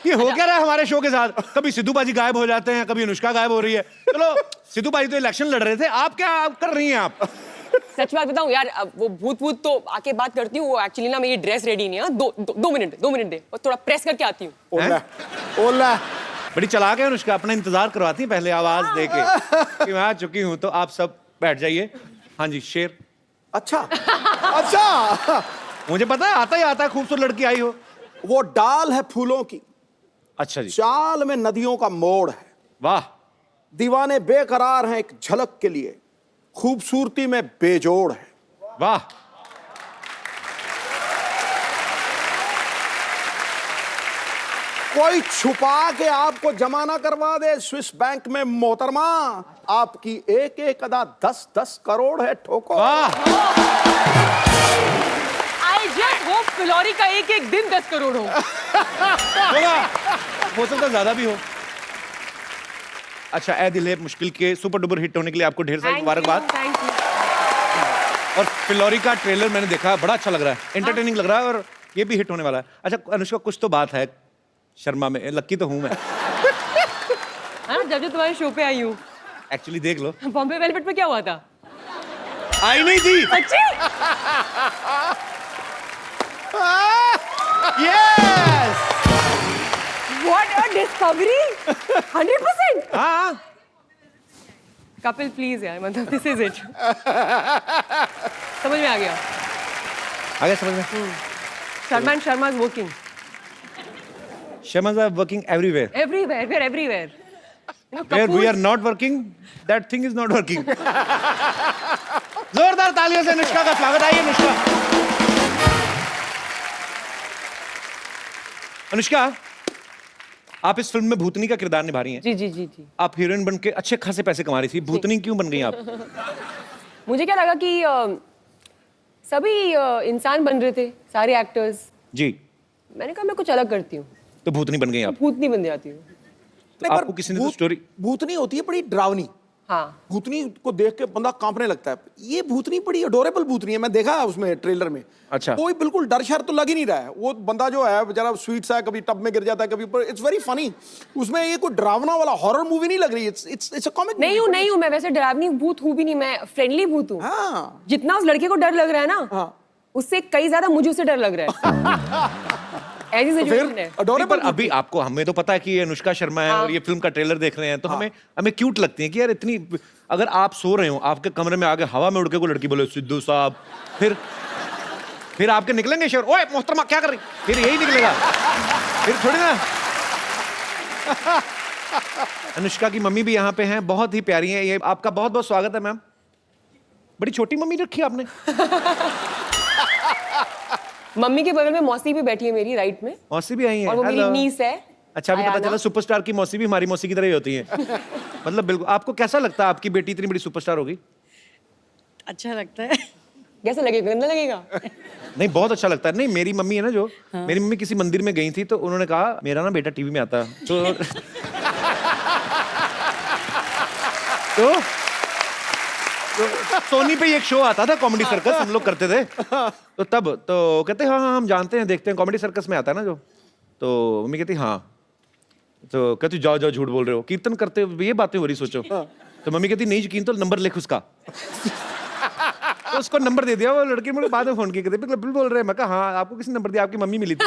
ये हो क्या रहा है हमारे शो के साथ? कभी सिद्धू बाजी गायब हो जाते हैं, कभी अनुष्का गायब हो रही है. चलो, सिद्धू बाजी तो इलेक्शन लड़ रहे थे, आप क्या कर रही हैं आप? सच बात बताऊं यार, अब वो भूत तो आके बात करती हूँ. वो एक्चुअली ना मेरी ड्रेस रेडी नहीं है. दो मिनट दे, और थोड़ा प्रेस करके आती हूँ. ओला ओला. बड़ी चालाक है अनुष्का, अपना इंतजार करवाती है पहले आवाज दे के कि मैं आ चुकी हूँ. तो आप सब बैठ जाइए. हाँ जी, शेर. अच्छा अच्छा. मुझे पता है, आता ही आता है, खूबसूरत लड़की आई हो. वो डाल है फूलों की, अच्छा जी. चाल में नदियों का मोड़ है. वाह. दीवाने बेकरार हैं एक झलक के लिए, खूबसूरती में बेजोड़ है. वाह. कोई छुपा के आपको जमा ना करवा दे स्विस बैंक में मोहतरमा. आपकी एक एक अदा 10-10 करोड़ है. ठोको. वाह. आई जस्ट होप फिलौरी का एक एक दिन 10 करोड़ हो. होगा, हो सकता है ज्यादा भी हो. अच्छा, ए दिल है मुश्किल के सुपर डुपर हिट होने के लिए आपको ढेर सारी मुबारकबाद. Thank you. और फिलौरी का ट्रेलर मैंने देखा, बड़ा अच्छा लग रहा है, एंटरटेनिंग लग रहा है, और ये भी हिट होने वाला है. अच्छा अनुष्का, कुछ तो बात है शर्मा में, लक्की तो हूं मैं. हाँ, जब तुम्हारे शो पे आई हूँ. एक्चुअली देख लो, बॉम्बे वेलवेट पे क्या हुआ था? आई नहीं थी. सच्ची? यस. What a discovery! 100%. हाँ. कपिल प्लीज यार, मतलब दिस इज इट. समझ में आ गया. आ गया समझ में. Sharma is working Shamas are working everywhere. everywhere. We're everywhere. You know, Where we Kapoor's- are not working, that thing is not working. जोरदार तालियों से अनुष्का का स्वागत. आइए अनुष्का. अनुष्का, आप इस फिल्म में भूतनी का किरदार निभा रही हैं. जी जी जी जी. आप हीरोइन बन के अच्छे खासे पैसे कमा रही थी, भूतनी क्यों बन गई आप? मुझे क्या लगा कि सभी इंसान बन रहे थे, सारे एक्टर्स. जी. मैंने कहा मैं कुछ अलग करती हूँ, तो भूतनी बन गई आप. भूत नहीं बन जाती हूँ. नहीं, पर आपको किसी ने तो भूत- स्टोरी. भूतनी होती है बड़ी डरावनी. हाँ। भूतनी को देख के बंदा कांपने लगता है। ये भूतनी बड़ी अडोरेबल भूतनी है, मैं देखा है उसमें ट्रेलर में। अच्छा। कोई बिल्कुल डर शर तो लग ही नहीं रहा है। वो बंदा जो है बेचारा स्वीट सा है, कभी टब में गिर जाता है, कभी ऊपर। It's very funny. उसमें ये कोई डरावना वाला हॉरर मूवी नहीं लग रही। It's a comic. नहीं हूँ मैं वैसे डरावनी भूत हूँ भी नहीं, मैं फ्रेंडली भूत हूँ। हाँ। जितना उस लड़के को डर लग रहा है ना, हाँ। उससे कई ज्यादा मुझे उससे डर लग रहा है। ऐसी सिचुएशन है। पर अभी आपको, हमें तो पता है कि ये अनुष्का शर्मा है और ये फिल्म का ट्रेलर देख रहे हैं, तो हमें क्यूट लगती है कि यार इतनी। अगर आप सो रहे हो, आपके कमरे में आगे हवा में उड़ के कोई लड़की बोले सिद्धू साहब, फिर आपके निकलेंगे शेर, ओए मोहतरमा क्या कर रही, फिर यही निकलेगा, फिर थोड़ी ना। अनुष्का की मम्मी भी यहाँ पे हैं, बहुत ही प्यारी हैं ये। आपका बहुत बहुत स्वागत है मैम। बड़ी छोटी मम्मी रखी आपने। मम्मी के बगल में मौसी भी बैठी है मेरी राइट में, मौसी भी आई है, और वो मेरी नीस है। अच्छा, अभी पता आयाना। चला सुपरस्टार की मौसी भी हमारी मौसी की तरह ही होती है। मतलब बिल्कुल। आपको कैसा लगता है आपकी बेटी इतनी बड़ी सुपरस्टार होगी? अच्छा लगता है। कैसा लगेगा? गंदा लगेगा? नहीं, बहुत अच्छा लगता है। नहीं, मेरी मम्मी है ना जो, मेरी मम्मी किसी मंदिर में गई थी तो उन्होंने कहा मेरा ना बेटा टीवी में आता है, तो सोनी पे एक शो आता था कॉमेडी सर्कस, हम लोग करते थे। तो तब तो कहते हाँ हाँ हम जानते हैं, देखते हैं, कॉमेडी सर्कस में आता है ना जो। तो मम्मी कहती हाँ, तो कहती जाओ जाओ झूठ बोल रहे हो, कीर्तन करते हो, ये बातें हो रही सोचो। तो मम्मी कहती नहीं यकीन तो नंबर लिख उसका। तो उसको नंबर दे दिया। वो लड़की मुझे बाद में फोन की, कहते बिल्कुल बोल रहे हैं। मैं कहा हाँ, आपको किसने नंबर दिया? आपकी मम्मी मिली थी।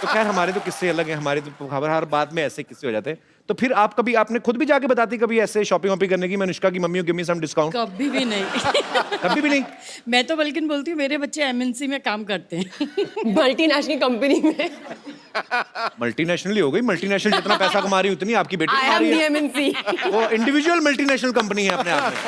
तो खैर हमारे तो किस्से अलग हैं, हमारे तो खबर हर बात में ऐसे किस्से हो जाते हैं। तो फिर आप कभी, आपने खुद भी जाके बताती कभी ऐसे शॉपिंग वॉपिंग करने की, मैं अनुष्का की mummy, give me some discount? कभी भी नहीं। कभी भी नहीं? मैं तो बल्कि बोलती हूँ मेरे बच्चे एमएनसी में काम करते हैं। मल्टीनेशनल कंपनी में। मल्टीनेशनल ही हो गई। मल्टीनेशनल जितना पैसा कमा रही उतनी आपकी बेटी आई कमा एम रही दी है। एमएनसी। वो इंडिविजुअल मल्टीनेशनल कंपनी है अपने आप में।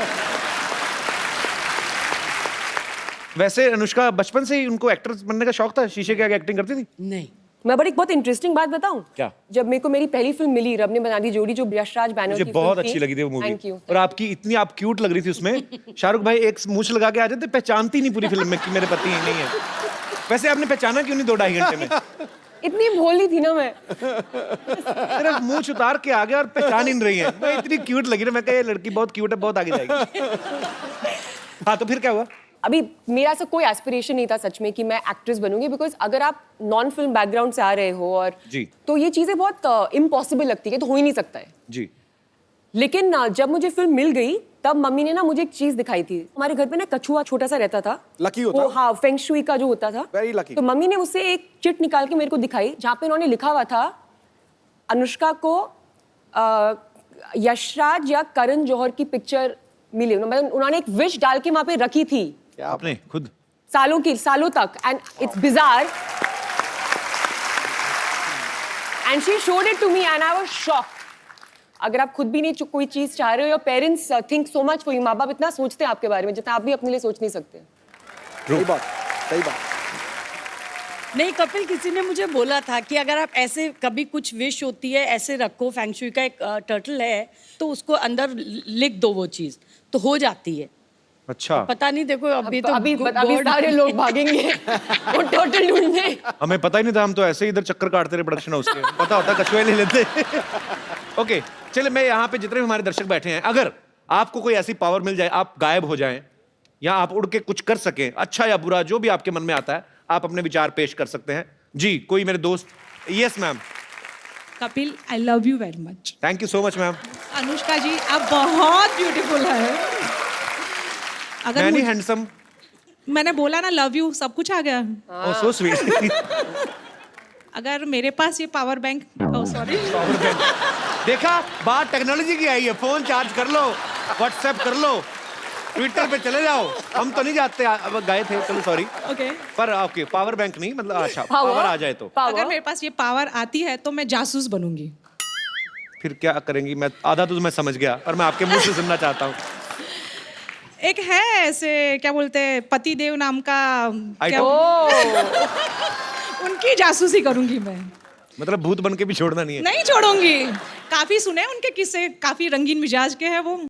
वैसे अनुष्का बचपन से ही उनको एक्टर बनने का शौक था? शीशे के आगे एक्टिंग करती थी? नहीं। मैं बड़ी बहुत इंटरेस्टिंग बात बताऊं? क्या? जब मेरे को मेरी पहली फिल्म मिली, रब ने बना दी जोड़ी, जो यशराज बैनर मुझे की बहुत फिल्म अच्छी लगी थी वो मूवी। Thank you. और आपकी इतनी आप क्यूट लग रही थी उसमें। शाहरुख भाई एक मूंछ लगा के आ जाते, पहचानती नहीं पूरी फिल्म में कि मेरे पति नहीं है। वैसे आपने पहचाना क्यों नहीं 2-2.5 घंटे में? इतनी भोली थी ना मैं। सिर्फ मूंछ उतार के आ गया और पहचान ही नहीं रही है। मैं इतनी क्यूट लगी ना, मैं कहा ये लड़की बहुत क्यूट है, बहुत आगे जाएगी। हाँ, तो फिर क्या हुआ? अभी मेरा ऐसा कोई एस्पिरेशन नहीं था सच में कि मैं एक्ट्रेस बनूंगी, बिकॉज अगर आप नॉन फिल्म बैकग्राउंड से आ रहे हो और जी, तो ये चीजें बहुत इम्पॉसिबल लगती है, तो हो ही नहीं सकता है जी। लेकिन जब मुझे फिल्म मिल गई तब मम्मी ने ना मुझे एक चीज दिखाई थी। हमारे घर पे ना कछुआ छोटा सा रहता था, लकी होता वो, हाँ, फेंग शुई का जो होता था। Very lucky. तो मम्मी ने उससे एक चिट निकाल के मेरे को दिखाई, जहाँ पे उन्होंने लिखा हुआ था अनुष्का को यशराज या करण जौहर की पिक्चर मिली। मतलब उन्होंने एक विश डाल के वहां पे रखी थी आपने खुद सालों तक, and it's bizarre, and she showed it to me and I was shocked. अगर आप खुद भी नहीं कोई चीज चाह रहे हो, your parents think so much for you, माँ बाप इतना सोचते हैं आपके बारे में जितना आप भी अपने लिए सोच नहीं सकते। सही बात, सही बात। नहीं कपिल, किसी ने मुझे बोला था कि अगर आप ऐसे कभी कुछ विश होती है ऐसे रखो, फेंग शुई का एक टर्टल है तो उसको अंदर लिख दो, वो चीज तो हो जाती है। अच्छा, पता नहीं, देखो अभी तो अभी सारे लोग भागेंगे वो टोटल ढूंढने। हमें पता ही नहीं था, हम तो ऐसे ही इधर चक्कर काटते रहे प्रोडक्शन हाउस के। पता होता कछुए ले लेते। ओके, चलिए, मैं यहाँ पे जितने भी हमारे दर्शक बैठे हैं, अगर आपको कोई ऐसी पावर मिल जाए, आप गायब हो जाएं या आप उड़ के कुछ कर सकें, अच्छा या बुरा, जो भी आपके मन में आता है, आप अपने विचार पेश कर सकते हैं। जी, कोई मेरे दोस्त? Yes ma'am. Kapil, I love you very much. Thank you so much ma'am. Anushka ji, आप बहुत ब्यूटीफुल है। अगर मैनी हैंडसम, मैंने बोला ना लव यू, सब कुछ आ गया। ओह सो स्वीट। अगर मेरे पास ये power bank, sorry, power bank, देखा बात टेक्नोलॉजी की आई है। फोन चार्ज कर लो, व्हाट्सएप कर लो, ट्विटर पे चले जाओ। हम तो नहीं जाते, अब गए थे, चलो सॉरी। ओके, पर ओके, पावर बैंक नहीं, मतलब अच्छा पावर आ जाए तो। अगर मेरे पास ये पावर आती है तो मैं जासूस बनूंगी। फिर क्या करेंगी? मैं आधा तो मैं समझ गया, पर मैं आपके मुंह से सुनना चाहता हूँ। एक है ऐसे, क्या बोलते हैं, पतिदेव नाम का, क्या उनकी जासूसी करूंगी मैं। मतलब भूत बन के भी छोड़ना नहीं है? नहीं छोड़ूंगी। काफी सुने उनके किस्से, काफी रंगीन मिजाज के हैं वो।